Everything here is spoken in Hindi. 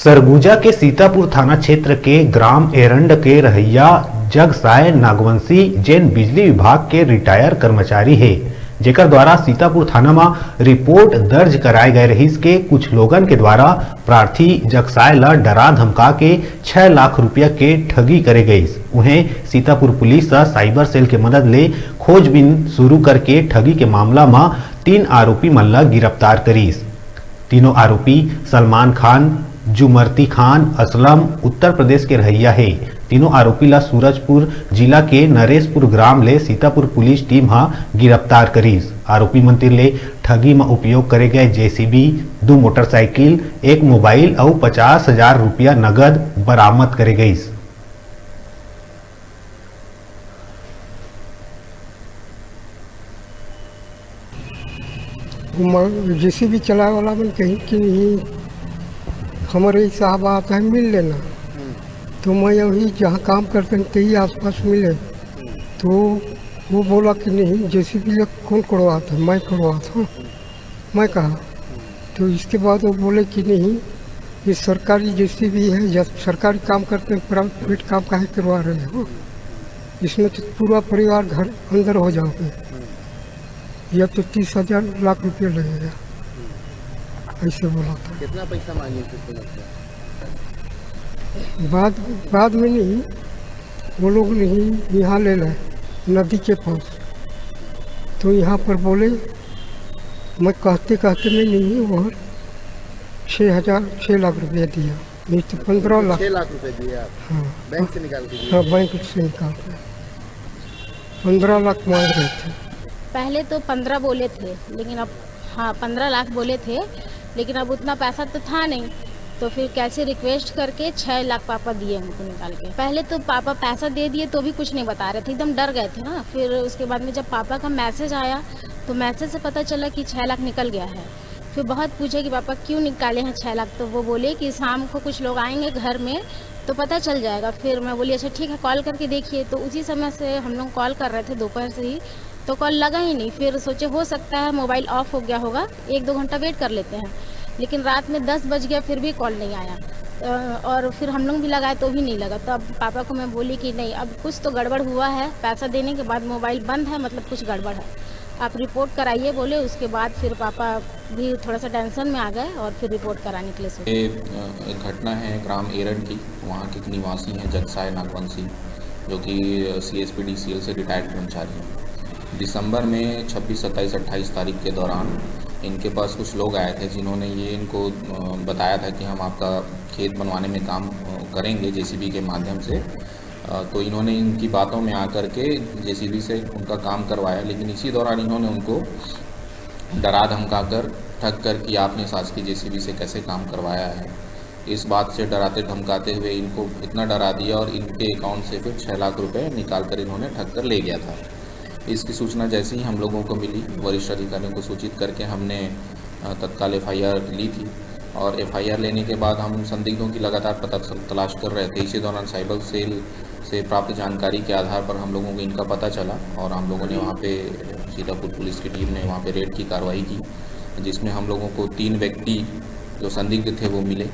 सरगुजा के सीतापुर थाना क्षेत्र के ग्राम एरंड के रहैया जगसाय नागवंशी जैन बिजली विभाग के रिटायर कर्मचारी है, जेकर द्वारा सीतापुर थाना में रिपोर्ट दर्ज कराए गए रहीस के कुछ लोगन के द्वारा प्रार्थी जगसाय ला डरा धमका के 6 लाख रुपया के ठगी करे गई। उन्हें सीतापुर पुलिस साइबर सेल के मदद ले खोजबीन शुरू करके ठगी के मामला में 3 आरोपी मन ला गिरफ्तार करीस। तीनों आरोपी सलमान खान, जुमर्ती खान, असलम उत्तर प्रदेश के रहैया है। तीनों आरोपी ला सूरजपुर जिला के नरेशपुर ग्राम ले सीतापुर पुलिस टीम गिरफ्तार करीस। आरोपी मंत्री ले ठगी में उपयोग करे गए जेसीबी, 2 मोटरसाइकिल, 1 मोबाइल और 50,000 रुपया नगद बरामद करे गई। जेसीबी चलाए वाला मन कहीं कि हमारे साहब आता है मिल लेना, तो मैं यही जहाँ काम करते हैं तही आसपास मिले, तो वो बोला कि नहीं जेसीबी कौन करवाता है, मैं करवाता हूँ। मैं कहा तो इसके बाद वो बोले कि नहीं ये सरकारी जेसीबी है, जब सरकारी काम करते हैं प्राइवेट काम काहे करवा रहे हो, इसमें तो पूरा परिवार घर अंदर हो जाओगे, या तो 30,000 लाख रुपया लगेगा, ऐसे बोला था। कितना पैसा मांगे थे? बाद में नहीं, वो लोग नहीं यहाँ ले लाए नदी के पास, तो यहाँ पर बोले, मैं कहते मैं नहीं वो 6 लाख रुपया दिया, नहीं तो 15 लाख। 6 लाख रुपए दिए आप? हाँ, बैंक से निकाल के दिए? हाँ, बैंक से निकाल के 15 लाख मांग रहे थे। पहले तो 15 बोले थे, लेकिन अब 15 लाख बोले थे, लेकिन अब उतना पैसा तो था नहीं, तो फिर कैसे रिक्वेस्ट करके 6 लाख पापा दिए हमको निकाल के। पहले तो पापा पैसा दे दिए तो भी कुछ नहीं बता रहे थे, एकदम डर गए थे ना। फिर उसके बाद में जब पापा का मैसेज आया तो मैसेज से पता चला कि 6 लाख निकल गया है। फिर बहुत पूछे कि पापा क्यों निकाले हैं 6 लाख, तो वो बोले कि शाम को कुछ लोग आएंगे घर में तो पता चल जाएगा। फिर मैं बोली अच्छा ठीक है, कॉल करके देखिए। तो उसी समय से हम लोग कॉल कर रहे थे दोपहर से ही, तो कॉल लगा ही नहीं। फिर सोचे हो सकता है मोबाइल ऑफ हो गया होगा, 1-2 घंटा वेट कर लेते हैं, लेकिन रात में 10 बज गया फिर भी कॉल नहीं आया। और फिर हम लोग भी लगाए तो भी नहीं लगा। तो अब पापा को मैं बोली कि नहीं, अब कुछ तो गड़बड़ हुआ है, पैसा देने के बाद मोबाइल बंद है, मतलब कुछ गड़बड़ है, आप रिपोर्ट कराइए बोले। उसके बाद फिर पापा भी थोड़ा सा टेंशन में आ गए और फिर रिपोर्ट कराने के लिए सोचे। एक घटना है ग्राम एरंड की, वहाँ के निवासी हैं जगसाय नागवंशी, जो कि CSP-DCL से रिटायर्ड कर्मचारी हैं। दिसंबर में 26, 27, 28 तारीख के दौरान इनके पास कुछ लोग आए थे, जिन्होंने ये इनको बताया था कि हम आपका खेत बनवाने में काम करेंगे जेसीबी के माध्यम से। तो इन्होंने इनकी बातों में आकर के जेसीबी से उनका काम करवाया, लेकिन इसी दौरान इन्होंने उनको डरा धमका कर ठग कर कि आपने शासकीय जेसीबी से कैसे काम करवाया है, इस बात से डराते धमकाते हुए इनको इतना डरा दिया और इनके अकाउंट से फिर 6 लाख रुपए निकाल कर इन्होंने ठग कर ले गया था। इसकी सूचना जैसे ही हम लोगों को मिली, वरिष्ठ अधिकारियों को सूचित करके हमने तत्काल FIR ली थी, और FIR लेने के बाद हम संदिग्धों की लगातार पता तलाश कर रहे थे। इसी दौरान साइबर सेल से प्राप्त जानकारी के आधार पर हम लोगों को इनका पता चला और हम लोगों ने वहाँ पे सीतापुर पुलिस की टीम ने वहाँ पे रेड की कार्रवाई की, जिसमें हम लोगों को 3 व्यक्ति जो संदिग्ध थे वो मिले।